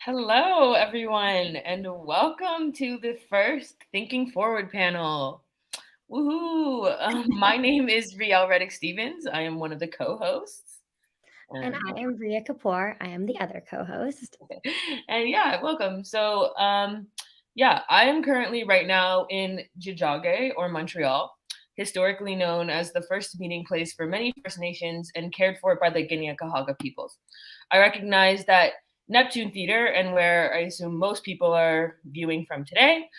Hello, everyone, and welcome to the first Thinking Forward panel. Woohoo! My name is Riel Reddick Stevens. I am one of the co-hosts. And I am Ria Kapoor. I am the other co-host. And yeah, welcome. So, I am currently right now in Tiohtià:ke or Montreal, historically known as the first meeting place for many First Nations and cared for by the Guinea-Cahaga peoples. I recognize that Neptune Theatre, and where I assume most people are viewing from today,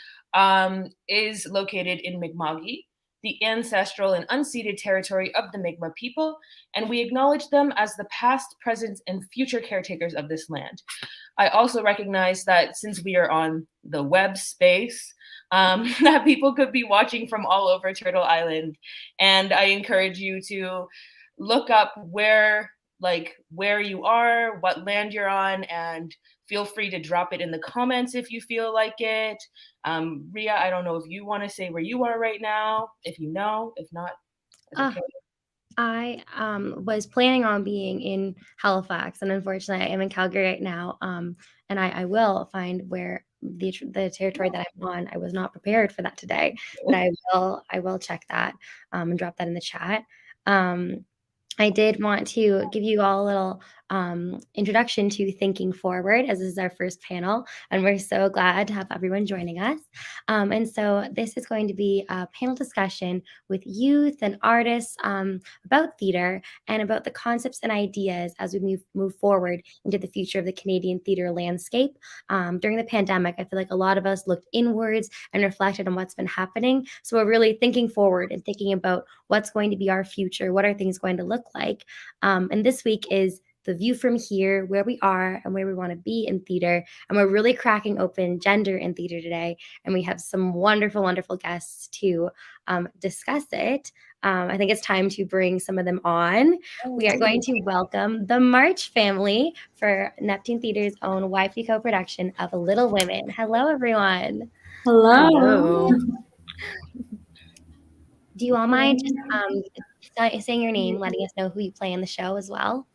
is located in Mi'kma'ki, the ancestral and unceded territory of the Mi'kmaq people, and we acknowledge them as the past, present, and future caretakers of this land. I also recognize that since we are on the web space, that people could be watching from all over Turtle Island, and I encourage you to look up where you are, what land you're on, and feel free to drop it in the comments if you feel like it. Ria, I don't know if you want to say where you are right now, if you know, if not, it's okay. I was planning on being in Halifax, and unfortunately, I am in Calgary right now. And I will find where the territory that I'm on. I was not prepared for that today, but I will check that and drop that in the chat. I did want to give you all a little introduction to Thinking Forward, as this is our first panel, and we're so glad to have everyone joining us. And so this is going to be a panel discussion with youth and artists about theater and about the concepts and ideas as we move forward into the future of the Canadian theater landscape. During the pandemic, I feel like a lot of us looked inwards and reflected on what's been happening. So we're really thinking forward and thinking about what's going to be our future, what are things going to look like. And this week is the view from here, where we are and where we want to be in theater. And we're really cracking open gender in theater today. And we have some wonderful, wonderful guests to discuss it. I think it's time to bring some of them on. We are going to welcome the March family for Neptune Theatre's own YPCo production of Little Women. Hello, everyone. Hello. Do you all mind just saying your name, letting us know who you play in the show as well?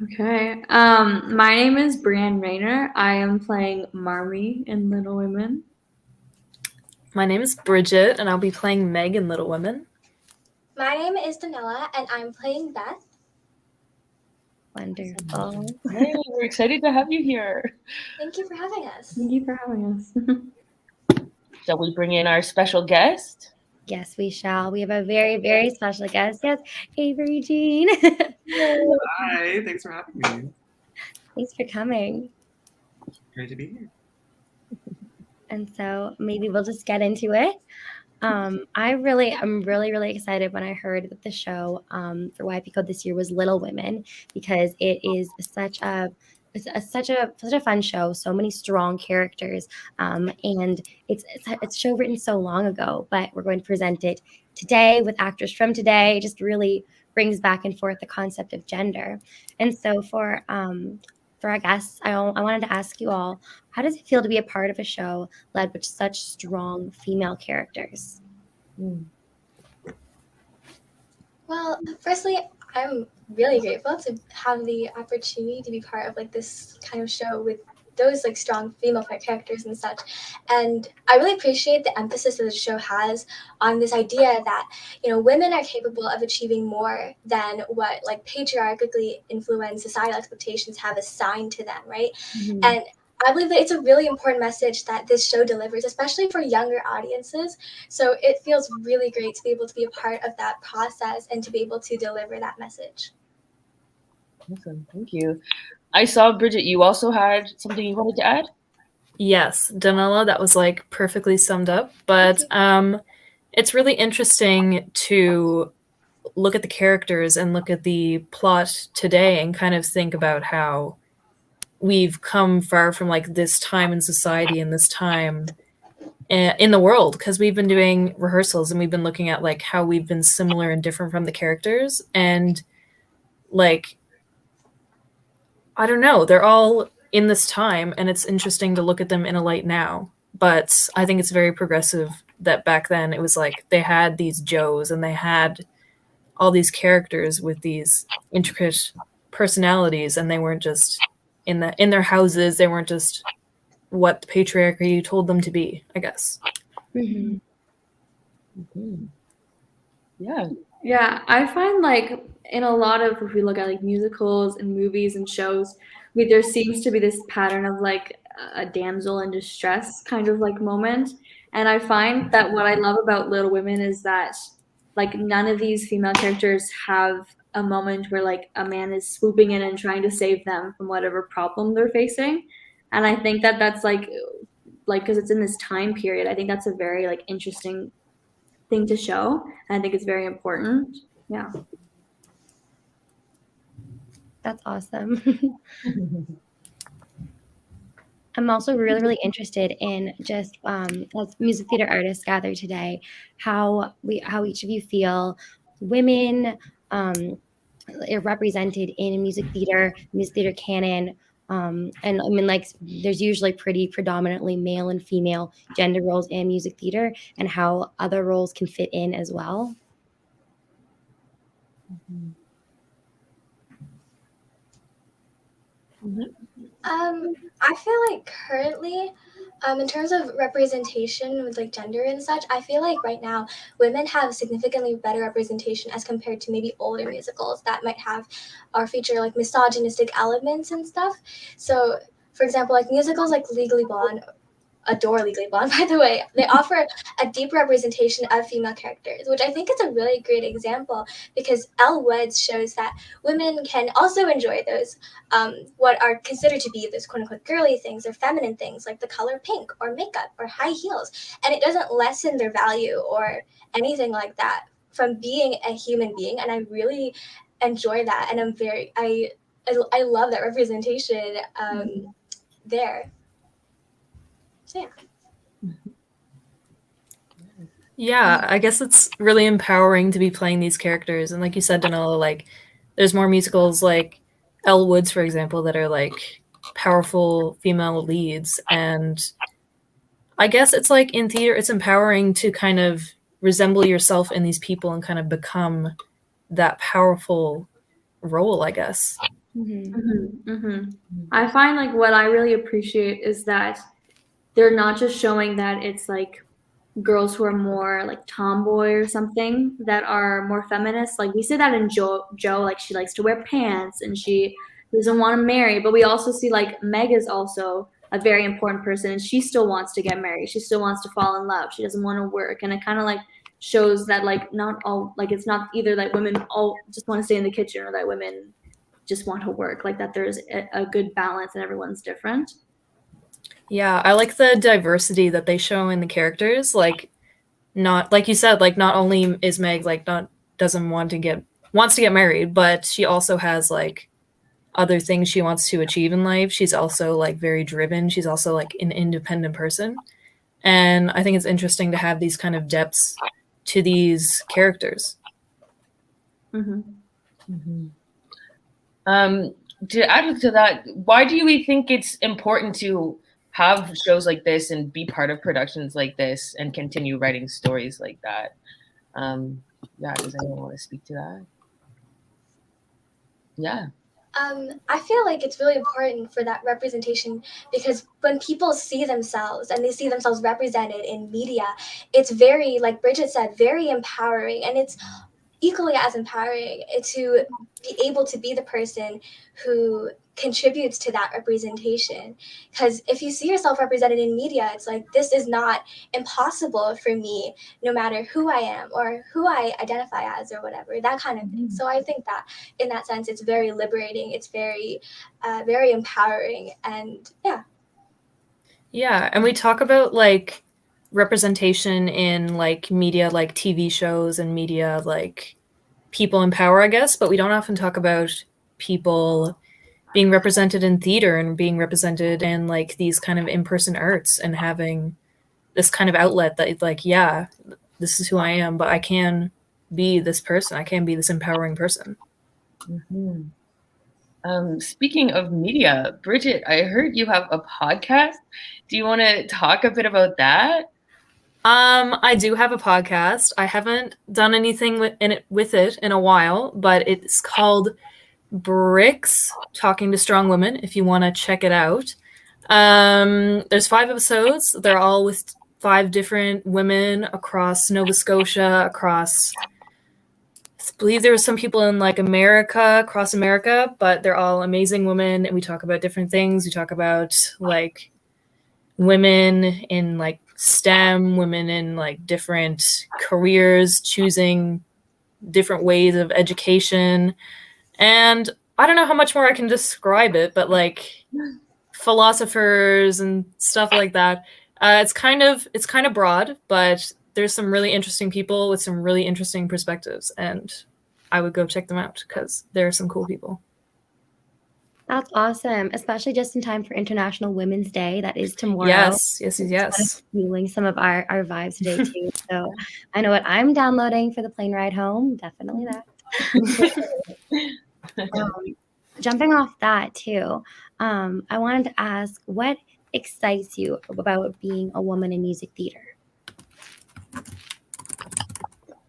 Okay. My name is Brianne Rayner. I am playing Marmee in Little Women. My name is Bridget, and I'll be playing Meg in Little Women. My name is Danella, and I'm playing Beth. Wonderful. Hey, we're excited to have you here. Thank you for having us. Thank you for having us. Shall we bring in our special guest? Yes, we shall. We have a very, very special guest. Yes, Avery Jean. Hi, thanks for having me. Thanks for coming. Great to be here. And so maybe we'll just get into it. I'm really excited when I heard that the show for YPCo this year was Little Women, because it is such a fun show, so many strong characters, and it's a show written so long ago, but we're going to present it today with actors from today. It just really brings back and forth the concept of gender. And so for our guests, I wanted to ask you all, how does it feel to be a part of a show led with such strong female characters? Well, firstly, I'm really grateful to have the opportunity to be part of this kind of show with those strong female characters and such. And I really appreciate the emphasis that the show has on this idea that, women are capable of achieving more than what patriarchally influenced societal expectations have assigned to them, right? Mm-hmm. And I believe that it's a really important message that this show delivers, especially for younger audiences. So it feels really great to be able to be a part of that process and to be able to deliver that message. Awesome. Thank you. I saw, Bridget, you also had something you wanted to add? Yes, Danella, that was perfectly summed up. But it's really interesting to look at the characters and look at the plot today and kind of think about how we've come far from this time in society and this time in the world, because we've been doing rehearsals and we've been looking at how we've been similar and different from the characters, and I don't know, they're all in this time, and it's interesting to look at them in a light now. But I think it's very progressive that back then it was they had these Joes and they had all these characters with these intricate personalities, and they weren't just in their houses. They weren't just what the patriarchy told them to be, I guess. Mhm. Yeah. Yeah, I find like in a lot of, if we look at like musicals and movies and shows, there seems to be this pattern of like a damsel in distress kind of like moment. And I find that what I love about Little Women is that like none of these female characters have a moment where like a man is swooping in and trying to save them from whatever problem they're facing. And I think that that's like because it's in this time period, I think that's a very like interesting thing to show. And I think it's very important. Yeah. That's awesome. I'm also really, really interested in just as music theater artists gather today, how each of you feel women are represented in music theater canon. And I mean, like, there's usually pretty predominantly male and female gender roles in music theater, and how other roles can fit in as well. I feel like currently, in terms of representation with like gender and such, I feel like right now women have significantly better representation as compared to maybe older musicals that might have or feature like misogynistic elements and stuff. So, for example, like musicals like Legally Blonde, adore Legally Blonde, by the way. They offer a deep representation of female characters, which I think is a really great example because Elle Woods shows that women can also enjoy those, what are considered to be those quote unquote girly things or feminine things like the color pink or makeup or high heels. And it doesn't lessen their value or anything like that from being a human being. And I really enjoy that. And I love that representation there. So yeah. Yeah, I guess it's really empowering to be playing these characters. And like you said, Danila, like there's more musicals like Elle Woods, for example, that are like powerful female leads. And I guess it's like in theater, it's empowering to kind of resemble yourself in these people and kind of become that powerful role, I guess. I find like what I really appreciate is that they're not just showing that it's like girls who are more like tomboy or something that are more feminist. Like we see that in Jo, like she likes to wear pants and she doesn't want to marry. But we also see like Meg is also a very important person and she still wants to get married. She still wants to fall in love. She doesn't want to work. And it kind of like shows that like not all, like it's not either that women all just want to stay in the kitchen or that women just want to work. Like that there's a good balance and everyone's different. Yeah, I like the diversity that they show in the characters. Like, not like you said, like not only is Meg like not doesn't want to get wants to get married, but she also has like other things she wants to achieve in life. She's also like very driven. She's also like an independent person, and I think it's interesting to have these kind of depths to these characters. To add to that, why do we think it's important to have shows like this and be part of productions like this and continue writing stories like that? Yeah, does anyone want to speak to that? Yeah. I feel like it's really important for that representation because when people see themselves and they see themselves represented in media, it's very, like Bridget said, very empowering. And it's equally as empowering to be able to be the person who contributes to that representation. Because if you see yourself represented in media, it's like, this is not impossible for me, no matter who I am or who I identify as or whatever, that kind of thing. So I think that in that sense, it's very liberating. It's very, very empowering. And yeah. Yeah, and we talk about like representation in like media, like TV shows and media, like people in power, I guess, but we don't often talk about people being represented in theater and being represented in like these kind of in-person arts and having this kind of outlet that like, yeah, this is who I am, but I can be this person. I can be this empowering person. Speaking of media, Bridget, I heard you have a podcast. Do you want to talk a bit about that? I do have a podcast. I haven't done anything with it in a while, but it's called Bricks Talking to Strong Women if you want to check it out. There's 5 episodes. They're all with 5 different women across Nova Scotia, across, I believe there were some people in like America, across America, but they're all amazing women, and we talk about different things. We talk about like women in like STEM, women in like different careers, choosing different ways of education. And I don't know how much more I can describe it, but like philosophers and stuff like that. It's kind of broad, but there's some really interesting people with some really interesting perspectives, and I would go check them out because there are some cool people. That's awesome, especially just in time for International Women's Day. That is tomorrow. Yes. Kind of fueling some of our vibes today too. So I know what I'm downloading for the plane ride home. Definitely that. Jumping off that too, I wanted to ask, what excites you about being a woman in music theater?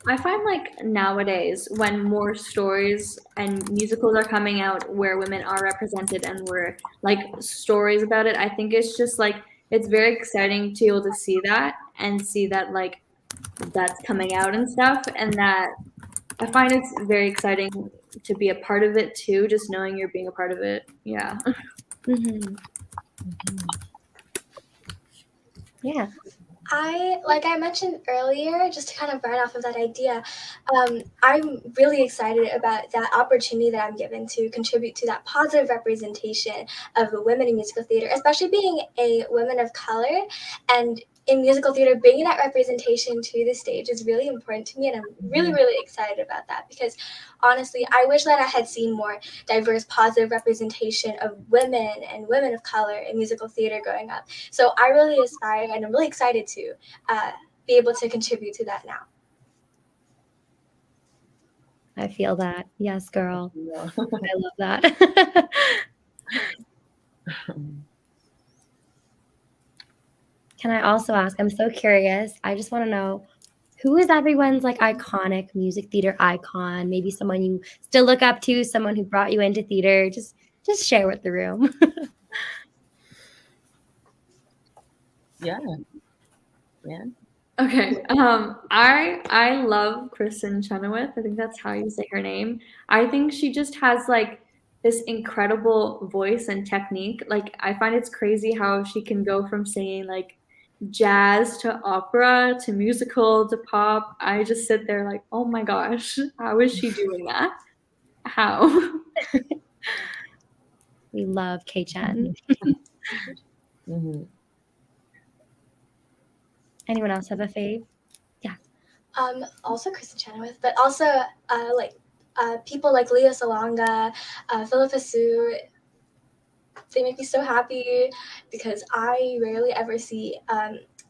I find like nowadays when more stories and musicals are coming out where women are represented and where like stories about it, I think it's just like it's very exciting to be able to see that and see that like that's coming out and stuff, and that I find it's very exciting to be a part of it too, just knowing you're being a part of it. Yeah. Mm-hmm. Yeah. Like I mentioned earlier, just to kind of ride off of that idea, I'm really excited about that opportunity that I'm given to contribute to that positive representation of women in musical theater, especially being a woman of color. And in musical theater, bringing that representation to the stage is really important to me, and I'm really, really excited about that because honestly, I wish that I had seen more diverse, positive representation of women and women of color in musical theater growing up. So I really aspire, and I'm really excited to be able to contribute to that now. I feel that. Yes, girl. I love that. Can I also ask, I'm so curious, I just want to know, who is everyone's like iconic music theater icon? Maybe someone you still look up to, someone who brought you into theater. Just share with the room. Yeah. Okay. I love Kristen Chenoweth. I think that's how you say her name. I think she just has like this incredible voice and technique. Like I find it's crazy how she can go from singing like jazz to opera to musical to pop. I just sit there like, oh my gosh, how is she doing that? How? We love K-Chen. Mm-hmm. Anyone else have a fave? Yeah. Also Kristen Chenoweth, but also people like Leah Salonga, Philippa Sue. They make me so happy because I rarely ever see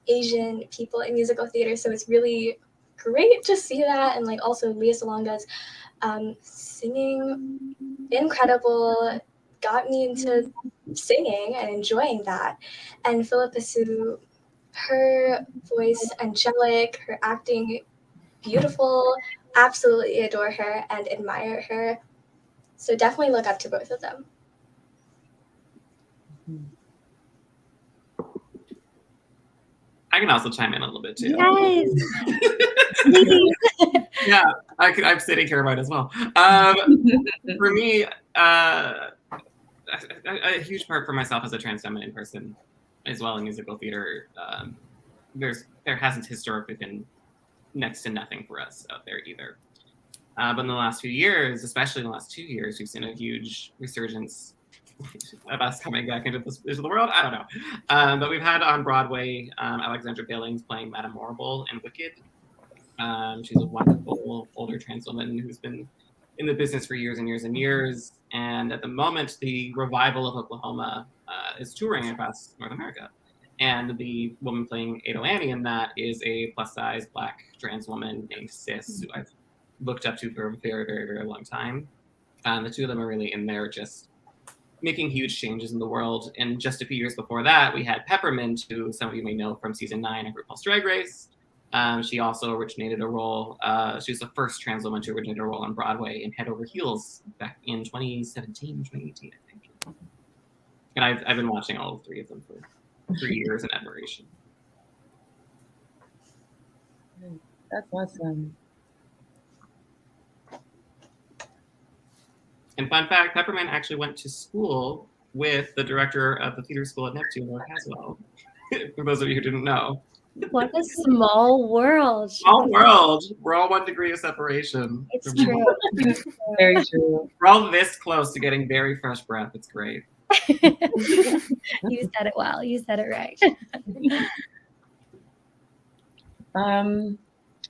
Asian people in musical theater, so it's really great to see that. And like also Leah Salonga's singing, incredible, got me into singing and enjoying that. And Philippa Sue, her voice angelic, her acting beautiful, absolutely adore her and admire her. So definitely look up to both of them. I can also chime in a little bit too. Yes. Yeah, I'm sitting here right as well. For me, a huge part for myself as a trans feminine person, as well in musical theater, there hasn't historically been next to nothing for us out there either. But in the last few years, especially in the last 2 years, we've seen a huge resurgence of us coming back into the world. I don't know. But we've had on Broadway Alexandra Billings playing Madame Morrible in Wicked. She's a wonderful older trans woman who's been in the business for years and years and years. And at the moment, the revival of Oklahoma is touring across North America. And the woman playing Ado Annie in that is a plus-size Black trans woman named Sis, who I've looked up to for a very, very, very long time. The two of them are really in there just making huge changes in the world. And just a few years before that, we had Peppermint, who some of you may know from season 9 of RuPaul's Drag Race, She also originated a role. She was the first trans woman to originate a role on Broadway in Head Over Heels back in 2017, 2018, I think. And I've been watching all 3 of them for 3 years in admiration. That's awesome. And fun fact, Peppermint actually went to school with the director of the theater school at Neptune as well. For those of you who didn't know. What a small world. Small world. We're all 1 degree of separation. It's true. Very true. We're all this close to getting very fresh breath. It's great. You said it well. You said it right.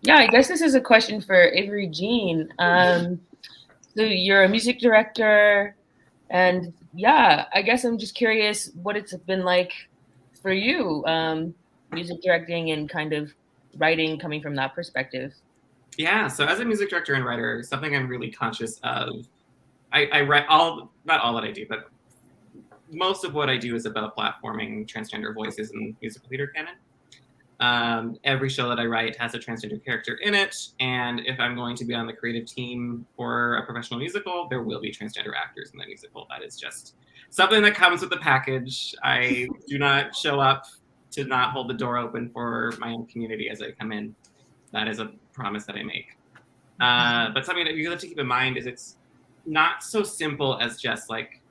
Yeah, I guess this is a question for Avery Jean. So you're a music director, and yeah, I guess I'm just curious what it's been like for you, music directing and kind of writing coming from that perspective. Yeah, so as a music director and writer, something I'm really conscious of, I write not all that I do, but most of what I do is about platforming transgender voices in musical theater canon. Every show that I write has a transgender character in it, and if I'm going to be on the creative team for a professional musical, there will be transgender actors in that musical. That is just something that comes with the package. I do not show up to not hold the door open for my own community as I come in. That is a promise that I make. But something that you have to keep in mind is it's not so simple as just like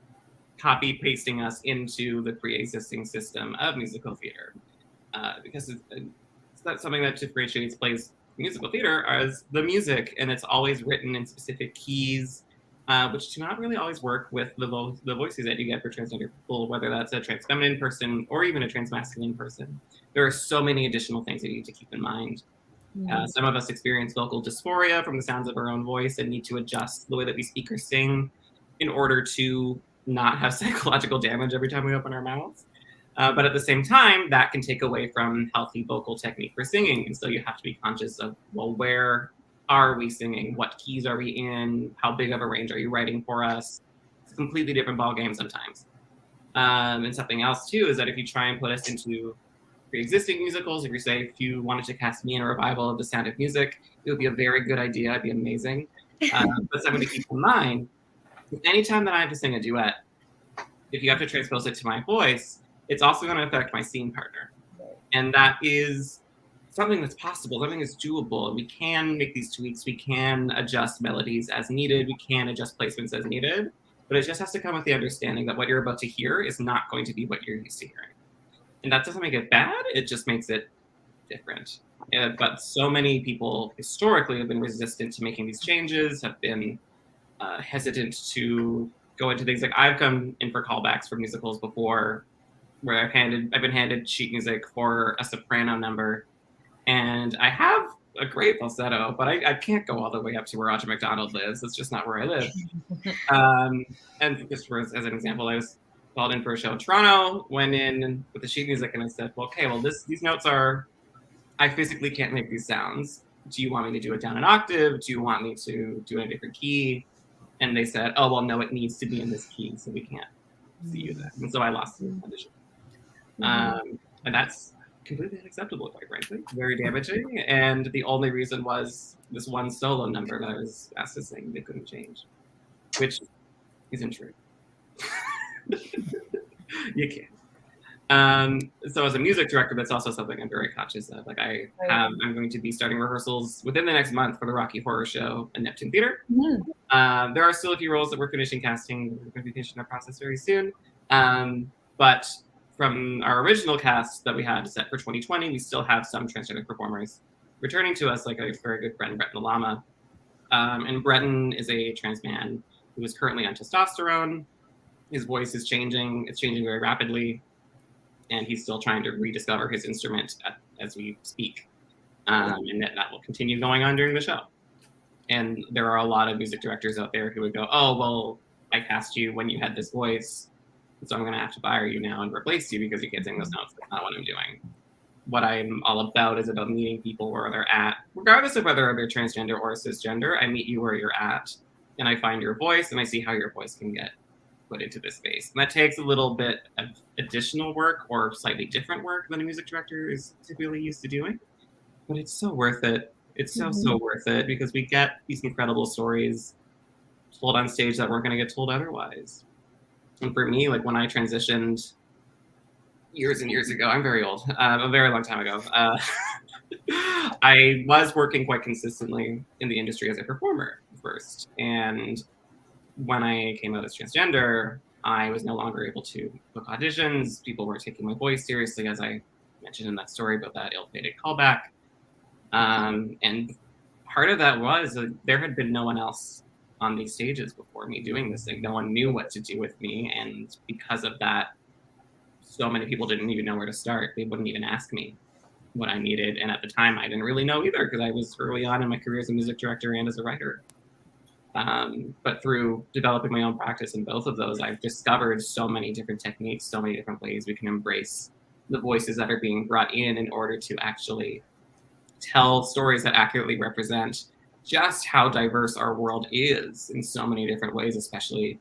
copy pasting us into the pre-existing system of musical theater. Because it's not something that differentiates plays musical theater as the music, and it's always written in specific keys, which do not really always work with the voices that you get for transgender people, whether that's a trans feminine person or even a trans masculine person. There are so many additional things that you need to keep in mind. Some of us experience vocal dysphoria from the sounds of our own voice and need to adjust the way that we speak or sing in order to not have psychological damage every time we open our mouths. But at the same time, that can take away from healthy vocal technique for singing. And so you have to be conscious of, well, where are we singing? What keys are we in? How big of a range are you writing for us? It's a completely different ballgame sometimes. And something else, too, is that if you try and put us into pre-existing musicals, if you wanted to cast me in a revival of The Sound of Music, it would be a very good idea. It'd be amazing. But something to keep in mind, anytime that I have to sing a duet, if you have to transpose it to my voice, it's also going to affect my scene partner. And that is something that's possible, something that's doable. We can make these tweaks. We can adjust melodies as needed. We can adjust placements as needed. But it just has to come with the understanding that what you're about to hear is not going to be what you're used to hearing. And that doesn't make it bad. It just makes it different. But so many people historically have been resistant to making these changes, have been hesitant to go into things. Like I've come in for callbacks for musicals before, where I've been handed sheet music for a soprano number, and I have a great falsetto, but I can't go all the way up to where Audra McDonald lives. That's just not where I live. And just as an example, I was called in for a show in Toronto, went in with the sheet music, and I said, well, okay, well, these notes are, I physically can't make these sounds. Do you want me to do it down an octave? Do you want me to do it in a different key? And they said, oh, well, no, it needs to be in this key, so we can't see that. And so I lost the audition. And that's completely unacceptable, quite frankly. Very damaging. And the only reason was this one solo number that I was asked to sing, they couldn't change, which isn't true. You can't. So as a music director, that's also something I'm very conscious of. Like I'm going to be starting rehearsals within the next month for the Rocky Horror Show at Neptune Theatre. There are still a few roles that we're finishing casting. We're going to be finishing that process very soon. But from our original cast that we had set for 2020, we still have some transgender performers returning to us, like a very good friend, Breton Lama. And Breton is a trans man who is currently on testosterone. His voice is changing. It's changing very rapidly. And he's still trying to rediscover his instrument as we speak. And that will continue going on during the show. And there are a lot of music directors out there who would go, oh, well, I cast you when you had this voice, so I'm going to have to fire you now and replace you because you can't sing those notes. That's not what I'm doing. What I'm all about is about meeting people where they're at, regardless of whether they're transgender or cisgender. I meet you where you're at, and I find your voice, and I see how your voice can get put into this space. And that takes a little bit of additional work or slightly different work than a music director is typically used to doing. but it's so worth it. It's so worth it, because we get these incredible stories told on stage that weren't going to get told otherwise. And for me, like when I transitioned years and years ago, I'm very old, a very long time ago, I was working quite consistently in the industry as a performer first. And when I came out as transgender, I was no longer able to book auditions. People weren't taking my voice seriously, as I mentioned in that story about that ill-fated callback. And part of that was there had been no one else on these stages before me doing this thing. No one knew what to do with me. And because of that, so many people didn't even know where to start. They wouldn't even ask me what I needed. And at the time, I didn't really know either, because I was early on in my career as a music director and as a writer. But through developing my own practice in both of those, I've discovered so many different techniques, so many different ways we can embrace the voices that are being brought in order to actually tell stories that accurately represent just how diverse our world is in so many different ways, especially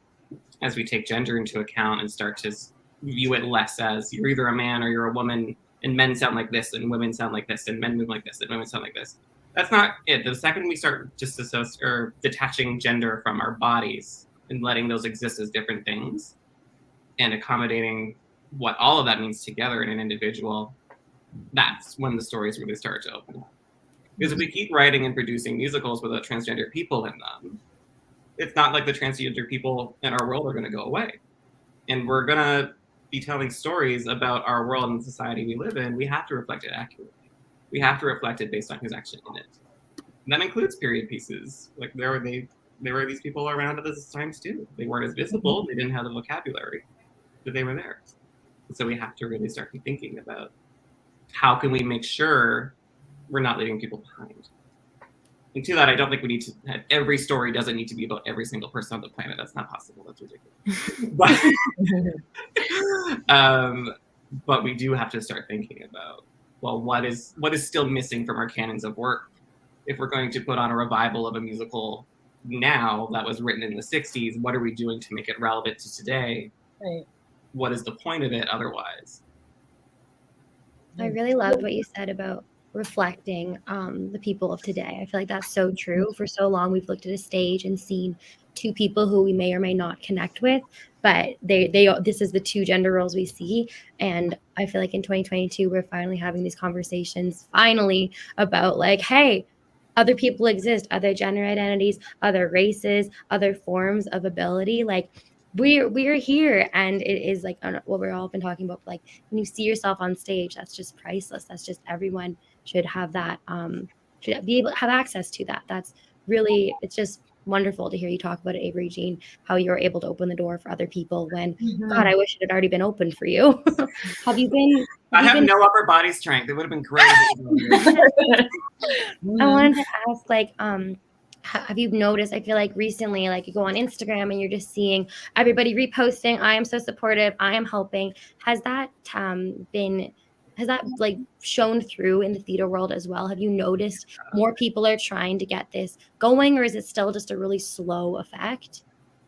as we take gender into account and start to view it less as you're either a man or you're a woman, and men sound like this and women sound like this and men move like this and women sound like this. That's not it. The second we start just detaching gender from our bodies and letting those exist as different things and accommodating what all of that means together in an individual, that's when the stories really start to open up. Because if we keep writing and producing musicals without transgender people in them, it's not like the transgender people in our world are going to go away. And we're going to be telling stories about our world and the society we live in. We have to reflect it accurately. We have to reflect it based on who's actually in it. And that includes period pieces. Like there were these people around at those times too. They weren't as visible. They didn't have the vocabulary, but they were there. And so we have to really start thinking about how can we make sure we're not leaving people behind. And to that, I don't think we need to have every story doesn't need to be about every single person on the planet. That's not possible. That's ridiculous. But we do have to start thinking about, well, what is still missing from our canons of work? If we're going to put on a revival of a musical now that was written in the 60s, what are we doing to make it relevant to today? Right. What is the point of it otherwise? I really loved what you said about reflecting the people of today. I feel like that's so true. For so long, we've looked at a stage and seen two people who we may or may not connect with, but this is the two gender roles we see. And I feel like in 2022, we're finally having these conversations about like, hey, other people exist, other gender identities, other races, other forms of ability. Like we're here, and it is like what we're all been talking about. Like when you see yourself on stage, that's just priceless. That's just everyone should have that. Should be able to have access to that. That's really, it's just wonderful to hear you talk about it, Avery Jean, how you're able to open the door for other people when, God, I wish it had already been open for you. Have you been? I have no upper body strength. It would have been great. I wanted to ask, like, have you noticed, I feel like recently, like you go on Instagram and you're just seeing everybody reposting, I am so supportive, I am helping. Has that like shown through in the theater world as well? Have you noticed more people are trying to get this going, or is it still just a really slow effect?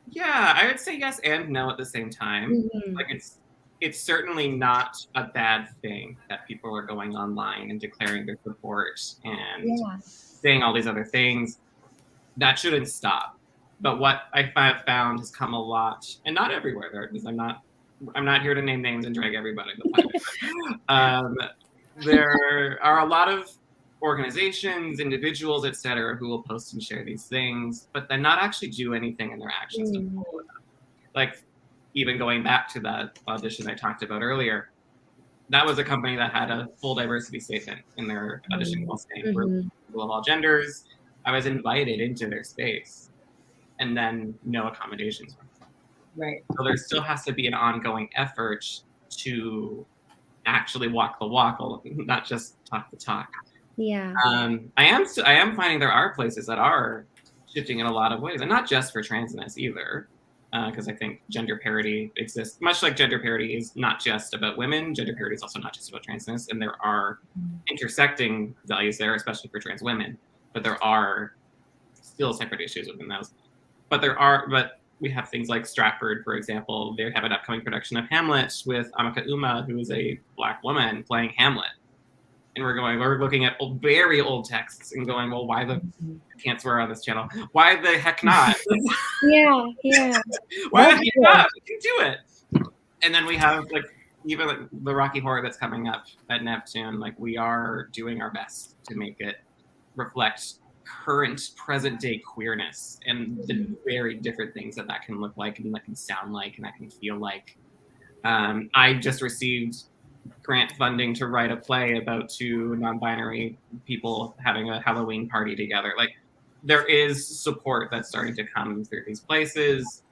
Yeah, I would say yes and no at the same time. Like it's certainly not a bad thing that people are going online and declaring their support and saying all these other things. That shouldn't stop. But what I have found has come a lot, and not everywhere, because I'm not here to name names and drag everybody to the planet. There are a lot of organizations, individuals, etc., who will post and share these things, but then not actually do anything in their actions to follow them. Like even going back to that audition I talked about earlier, that was a company that had a full diversity statement in their audition call saying we're people of all genders. I was invited into their space, and then no accommodations. Right. So there still has to be an ongoing effort to actually walk the walk, not just talk the talk. Yeah. I am finding there are places that are shifting in a lot of ways, and not just for transness either, because I think gender parity exists. Much like gender parity is not just about women, gender parity is also not just about transness, and there are intersecting values there, especially for trans women. But there are still separate issues within those. But we have things like Stratford, for example. They have an upcoming production of Hamlet with Amaka Uma, who is a Black woman playing Hamlet. and we're looking at very old texts and going, well, why the can't swear on this channel? Why the heck not? Yeah. Why the heck not? We can do it. And then we have like even like the Rocky Horror that's coming up at Neptune. Like we are doing our best to make it reflect current present day queerness and the very different things that can look like and that can sound like and that can feel like. I just received grant funding to write a play about two non-binary people having a Halloween party together. Like there is support that's starting to come through these places.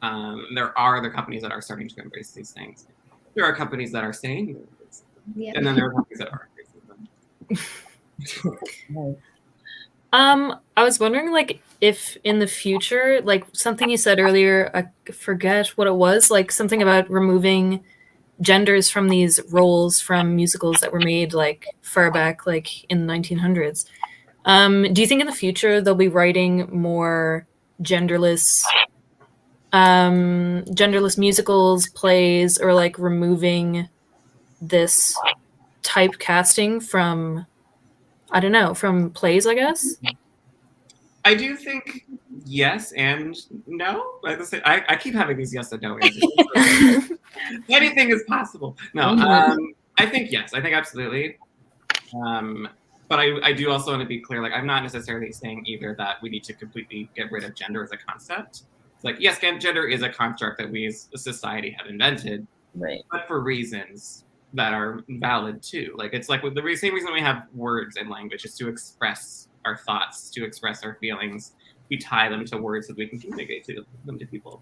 There are other companies that are starting to embrace these things. There are companies that are saying this, and then there are companies that are embracing them. I was wondering, like, if in the future, like something you said earlier, I forget what it was, like something about removing genders from these roles from musicals that were made like far back, like in the 1900s. Do you think in the future they'll be writing more genderless musicals, plays, or like removing this typecasting from, I don't know, from plays, I guess? I do think yes and no. Like I keep having these yes and no answers. Anything is possible. No, I think yes. I think absolutely. But I do also want to be clear. Like I'm not necessarily saying either that we need to completely get rid of gender as a concept. It's like yes, gender is a construct that we as a society have invented, Right. but for reasons that are valid too. Like it's like the same reason we have words and language is to express our thoughts, to express our feelings. We tie them to words so that we can communicate them to people.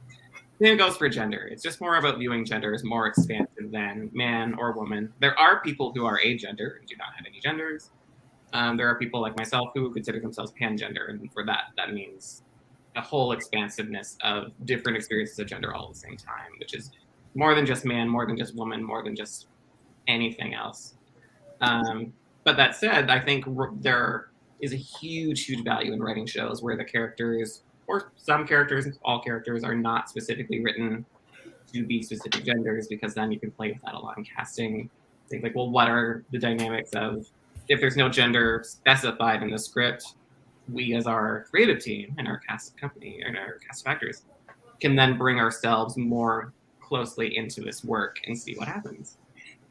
Same goes for gender. It's just more about viewing gender as more expansive than man or woman. There are people who are agender and do not have any genders. There are people like myself who consider themselves pangender, and for that means a whole expansiveness of different experiences of gender all at the same time, which is more than just man, more than just woman, more than just anything else. But that said, I think there is a huge value in writing shows where the characters, or some characters, all characters, are not specifically written to be specific genders, because then you can play with that a lot in casting. Think like, well, what are the dynamics of, if there's no gender specified in the script, we as our creative team and our cast company and our cast of actors can then bring ourselves more closely into this work and see what happens.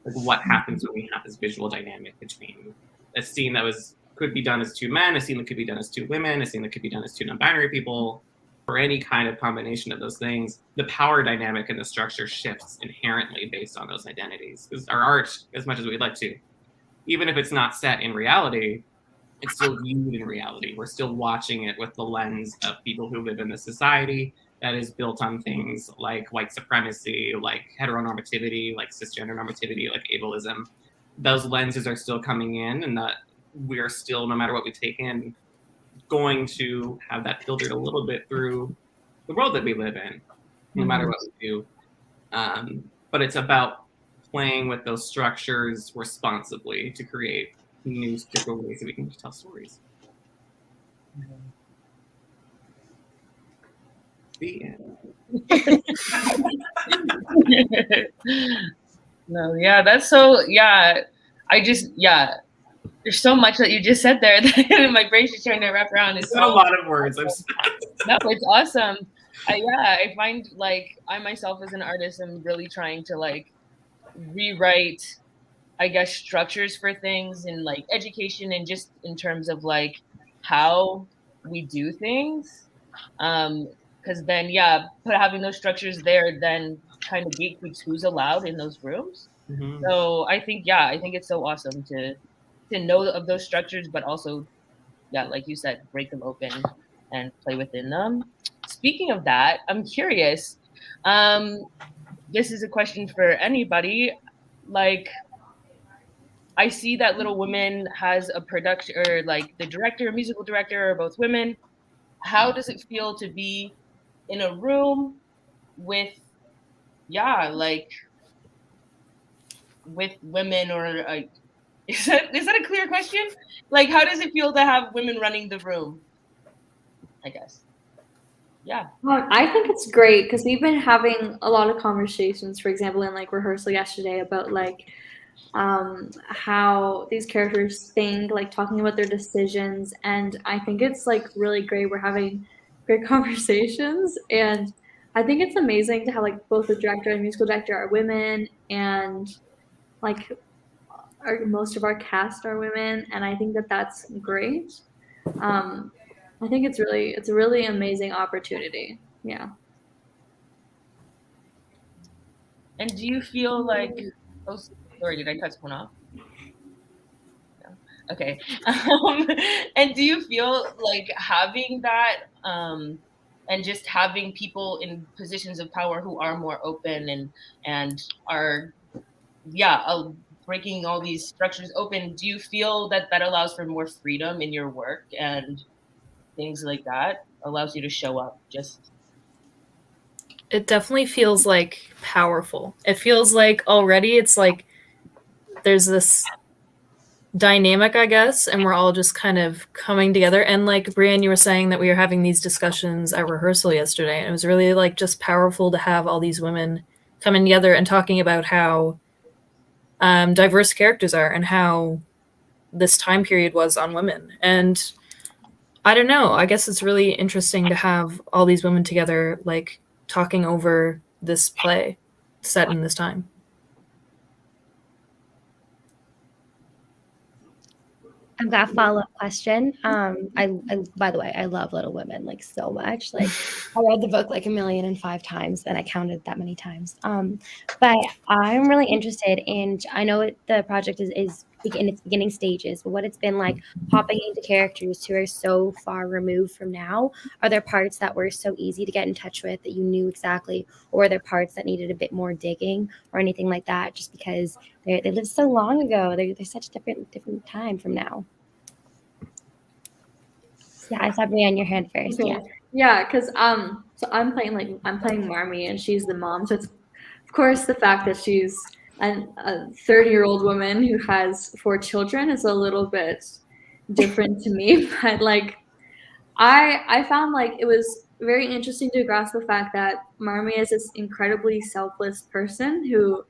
Like what happens when we have this visual dynamic between a scene that could be done as two men, a scene that could be done as two women, a scene that could be done as two non-binary people, or any kind of combination of those things. The power dynamic and the structure shifts inherently based on those identities. Because our art, as much as we'd like to, even if it's not set in reality, it's still viewed in reality. We're still watching it with the lens of people who live in the society that is built on things like white supremacy, like heteronormativity, like cisgender normativity, like ableism. Those lenses are still coming in, and that we're still, no matter what we take in, going to have that filtered a little bit through the world that we live in, no matter what we do. But it's about playing with those structures responsibly to create new different ways that we can tell stories. The end. No, yeah, that's so, yeah. There's so much that you just said there that my brain's just trying to wrap around. It's a lot of words. No, it's awesome. I find like I myself as an artist am really trying to like rewrite, I guess, structures for things in like education and just in terms of like how we do things. Because then, having those structures there then kind of gatekeeps who's allowed in those rooms. Mm-hmm. So I think it's so awesome to know of those structures, but also, like you said, break them open and play within them. Speaking of that, I'm curious. This is a question for anybody. Like, I see that Little Women has a production, or like the director, musical director, are both women. How does it feel to be in a room with women, or is that a clear question? Like, how does it feel to have women running the room? I guess. Yeah. I think it's great because we've been having a lot of conversations, for example, in like rehearsal yesterday about like how these characters think, like talking about their decisions. And I think it's like really great. We're having great conversations, and I think it's amazing to have like both the director and musical director are women, and like most of our cast are women, and I think that that's great. I think it's a really amazing opportunity. Yeah. And do you feel like, oh, sorry, did I cut someone off? No. Okay. And do you feel like having that, and just having people in positions of power who are more open and are, yeah, breaking all these structures open, do you feel that that allows for more freedom in your work and things like that? Allows you to show up just It definitely feels like powerful. It feels like already it's like there's this dynamic, I guess, and we're all just kind of coming together. And like Brienne, you were saying that we were having these discussions at rehearsal yesterday, and it was really like just powerful to have all these women coming together and talking about how diverse characters are and how this time period was on women. And I don't know, I guess it's really interesting to have all these women together, like talking over this play set in this time. I've got a follow-up question. I by the way, I love Little Women like so much. Like I read the book like 1,000,005 times, and I counted that many times. But I'm really interested in. I know the project is in its beginning stages, but what it's been like hopping into characters who are so far removed from now. Are there parts that were so easy to get in touch with that you knew exactly, or are there parts that needed a bit more digging or anything like that? Just because they lived so long ago, they're such different time from now. Yeah, I saw Brienne your hand first. Okay. Yeah. Yeah, because so I'm playing Marmee, and she's the mom. So it's of course the fact that she's a 30-year-old woman who has 4 children is a little bit different to me. But like I found like it was very interesting to grasp the fact that Marmee is this incredibly selfless person who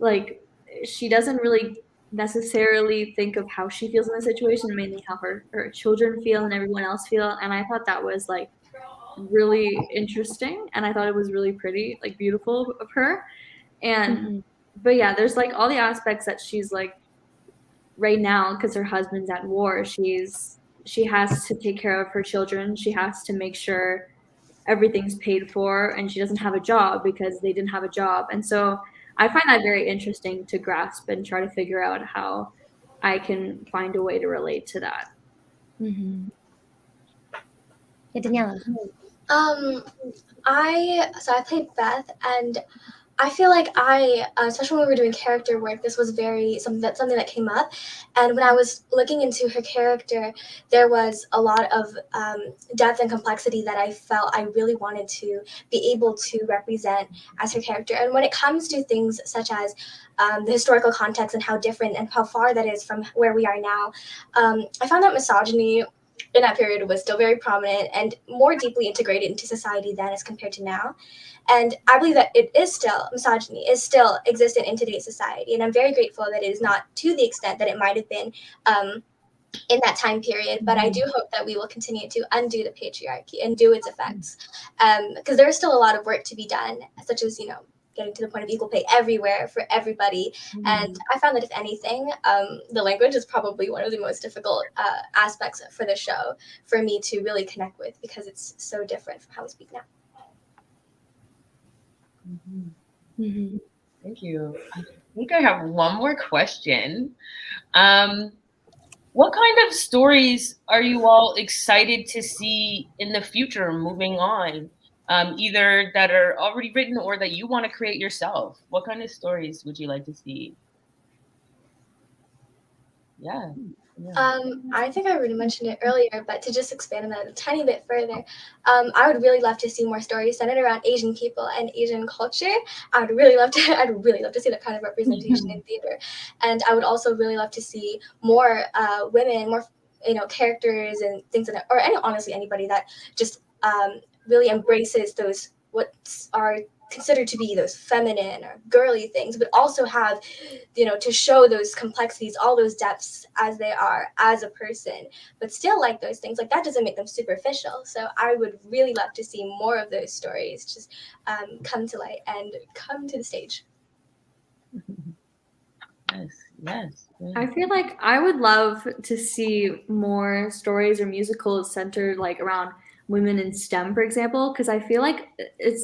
like she doesn't really necessarily think of how she feels in the situation, mainly how her children feel and everyone else feel. And I thought that was like really interesting, and I thought it was really pretty, like beautiful of her. And but yeah, there's like all the aspects that she's like right now, because her husband's at war, she has to take care of her children, she has to make sure everything's paid for, and she doesn't have a job because they didn't have a job. And so I find that very interesting to grasp and try to figure out how I can find a way to relate to that. Yeah, Daniela. I played Beth, and I feel like especially when we were doing character work, this was something that came up. And when I was looking into her character, there was a lot of depth and complexity that I felt I really wanted to be able to represent as her character. And when it comes to things such as the historical context and how different and how far that is from where we are now, I found that misogyny in that period was still very prominent and more deeply integrated into society than as compared to now. And I believe that misogyny is still existent in today's society. And I'm very grateful that it is not to the extent that it might have been in that time period. But I do hope that we will continue to undo the patriarchy and do its effects. Because there is still a lot of work to be done, such as, getting to the point of equal pay everywhere for everybody. And I found that if anything, the language is probably one of the most difficult aspects for the show for me to really connect with, because it's so different from how we speak now. Thank you. I think I have one more question. What kind of stories are you all excited to see in the future moving on? Either that are already written or that you want to create yourself? What kind of stories would you like to see? Yeah. I think I already mentioned it earlier, but to just expand on that a tiny bit further, I would really love to see more stories centered around Asian people and Asian culture. I'd really love to see that kind of representation in theater. And I would also really love to see more women, more characters and things honestly anybody that just really embraces those what are considered to be those feminine or girly things, but also have, to show those complexities, all those depths as they are as a person, but still like those things. Like that doesn't make them superficial. So I would really love to see more of those stories just come to light and come to the stage. Yes. I feel like I would love to see more stories or musicals centered like around women in STEM, for example, because I feel like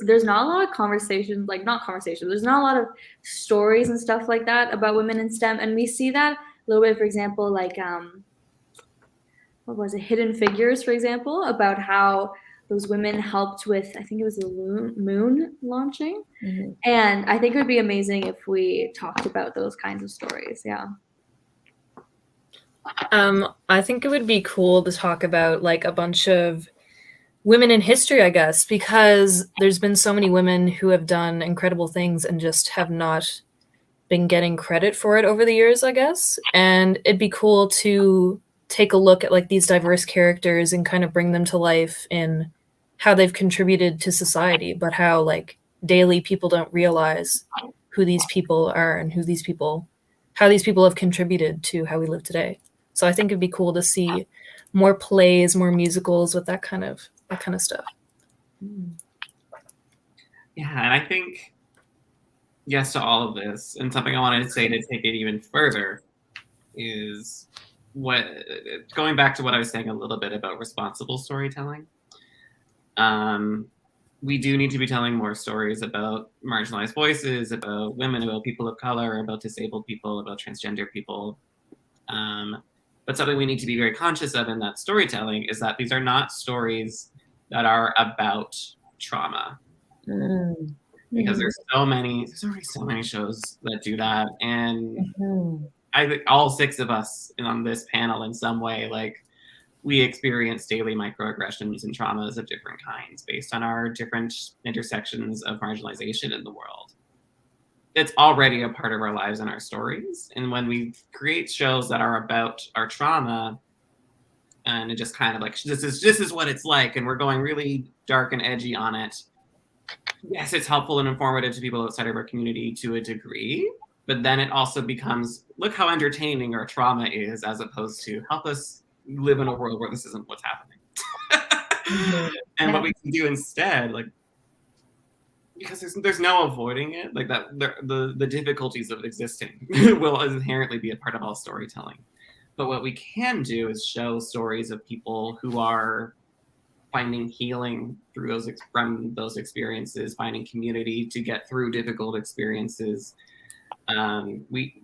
there's not a lot of conversations, like not conversations, there's not a lot of stories and stuff like that about women in STEM, and we see that a little bit, for example, like what was it, Hidden Figures, for example, about how those women helped with, I think it was the moon launching. Mm-hmm. And I think it would be amazing if we talked about those kinds of stories. Yeah. I think it would be cool to talk about like a bunch of women in history, I guess, because there's been so many women who have done incredible things and just have not been getting credit for it over the years, I guess. And it'd be cool to take a look at like these diverse characters and kind of bring them to life in how they've contributed to society, but how like daily people don't realize who these people are and how these people have contributed to how we live today. So I think it'd be cool to see more plays, more musicals with that kind of stuff. Yeah, and I think yes to all of this. And something I wanted to say to take it even further is going back to what I was saying a little bit about responsible storytelling. We do need to be telling more stories about marginalized voices, about women, about people of color, about disabled people, about transgender people. But something we need to be very conscious of in that storytelling is that these are not stories that are about trauma. Because there's already so many shows that do that. And I think all six of us on this panel in some way, like, we experience daily microaggressions and traumas of different kinds based on our different intersections of marginalization in the world. It's already a part of our lives and our stories. And when we create shows that are about our trauma, and it just kind of like, this is what it's like, and we're going really dark and edgy on it. Yes, it's helpful and informative to people outside of our community to a degree, but then it also becomes, look how entertaining our trauma is, as opposed to help us live in a world where this isn't what's happening. And what we can do instead, like, because there's no avoiding it, like that the difficulties of existing will inherently be a part of all storytelling. But what we can do is show stories of people who are finding healing through from those experiences, finding community to get through difficult experiences.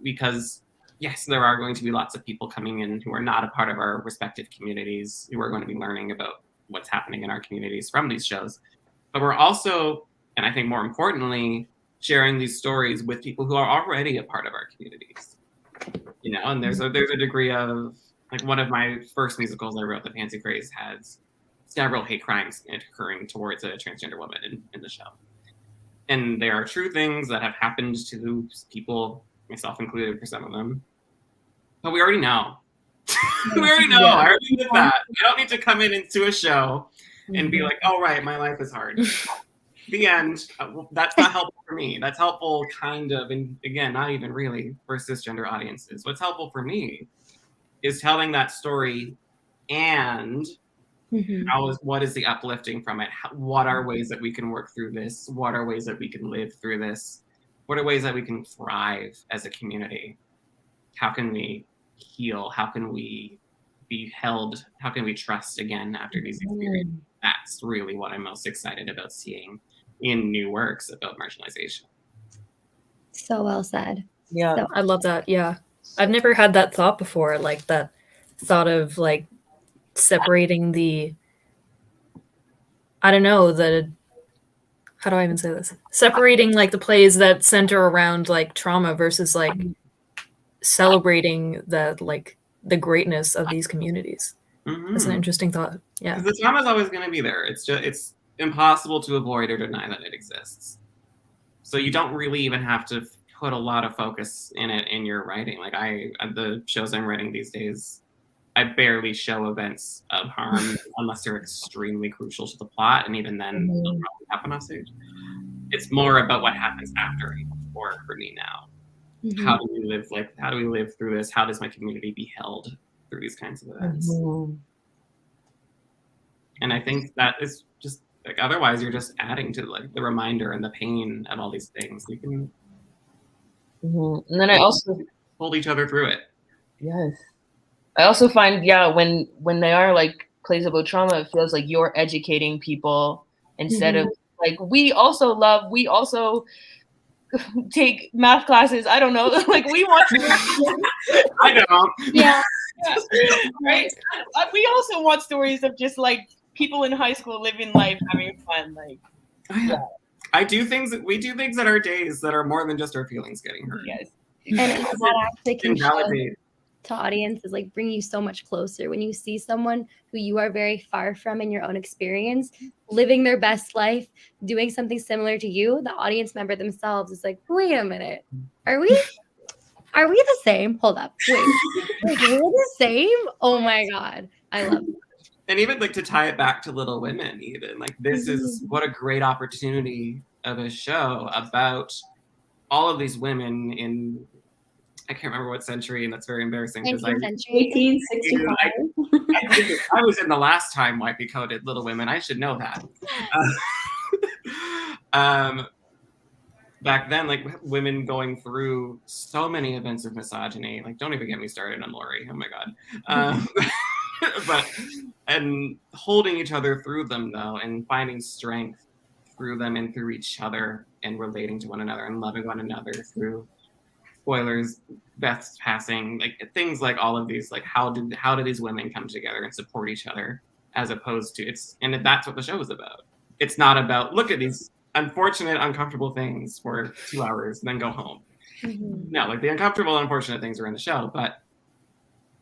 Because yes, there are going to be lots of people coming in who are not a part of our respective communities, who are going to be learning about what's happening in our communities from these shows. But we're also, and I think more importantly, sharing these stories with people who are already a part of our communities. You know, and there's a degree of, like, one of my first musicals I wrote, The Fancy Phrase, has several hate crimes occurring towards a transgender woman in the show. And there are true things that have happened to people, myself included for some of them. But we already know. We already know. I already did that. I don't need to come into a show and be like, oh, right, my life is hard. The end. That's not helpful for me. That's helpful kind of, and again, not even really for cisgender audiences. What's helpful for me is telling that story and what is the uplifting from it? What are ways that we can work through this? What are ways that we can live through this? What are ways that we can thrive as a community? How can we heal? How can we be held? How can we trust again after these experiences? That's really what I'm most excited about seeing in new works about marginalization. So well said. Yeah, So, I love that. Yeah. I've never had that thought before, like that thought of like separating how do I even say this? Separating like the plays that center around like trauma versus like celebrating the greatness of these communities. That's an interesting thought. Yeah. Because the trauma is always going to be there. It's impossible to avoid or deny that it exists. So you don't really even have to put a lot of focus in it in your writing. Like the shows I'm writing these days, I barely show events of harm unless they're extremely crucial to the plot, and even then they'll probably happen on stage. it's more about what happens after and before for me now. Mhm. How do we live through this? How does my community be held through these kinds of events? And I think that is just like, otherwise you're just adding to like the reminder and the pain of all these things. You can And then I also hold each other through it. Yes. I also find, when they are like plays about trauma, it feels like you're educating people instead of like, we also take math classes. I don't know. Like we want I don't. Yeah. right? We also want stories of just like people in high school living life, having fun. Like we do things at our days that are more than just our feelings getting hurt. yes. And that actually can show Invalidate. to audiences, like bring you so much closer when you see someone who you are very far from in your own experience living their best life, doing something similar to you. The audience member themselves is like, wait a minute, are we the same? Hold up, wait, like, we're the same? Oh my god, I love it. And even like to tie it back to Little Women, even like this is what a great opportunity of a show about all of these women in, I can't remember what century, and that's very embarrassing because 19th century. 1865. I was in the last time YPCo did Little Women. I should know that. Back then, like women going through so many events of misogyny. Like, don't even get me started on Lori. Oh my god. And holding each other through them though, and finding strength through them and through each other, and relating to one another and loving one another through spoilers, Beth's passing, like things like all of these, like how do these women come together and support each other, as opposed to and that's what the show is about. It's not about look at these unfortunate, uncomfortable things for 2 hours and then go home. No, like the uncomfortable, unfortunate things are in the show, but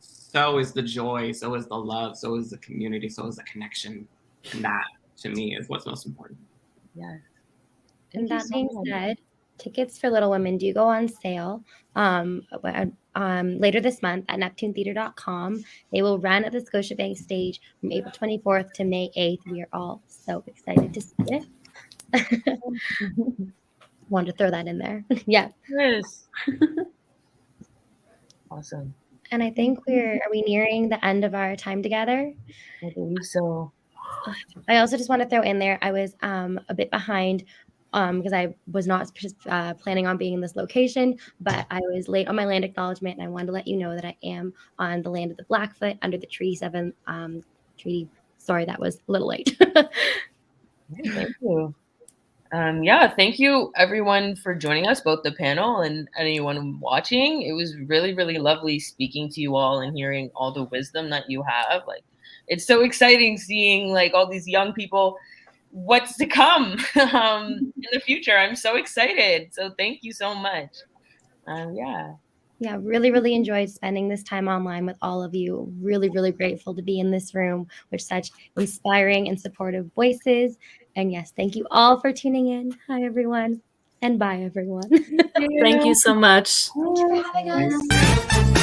so is the joy, so is the love, so is the community, so is the connection. And that, to me, is what's most important. Yes. And that being said, tickets for Little Women do go on sale later this month at neptunetheatre.com. They will run at the Scotiabank stage from April 24th to May 8th. We are all so excited to see it. Wanted to throw that in there. Yeah. Yes. Awesome. And I think are we nearing the end of our time together? I believe so. I also just want to throw in there, I was a bit behind because I was not planning on being in this location, but I was late on my land acknowledgement, and I wanted to let you know that I am on the land of the Blackfoot under the Treaty 7 treaty. Sorry, that was a little late. Thank you. Thank you everyone for joining us, both the panel and anyone watching. It was really, really lovely speaking to you all and hearing all the wisdom that you have. Like, it's so exciting seeing like all these young people, what's to come in the future. I'm so excited. So thank you so much. Yeah, really, really enjoyed spending this time online with all of you. Really, really grateful to be in this room with such inspiring and supportive voices. And yes, thank you all for tuning in. Hi, everyone. And bye, everyone. Thank you so much. Thank you for having us.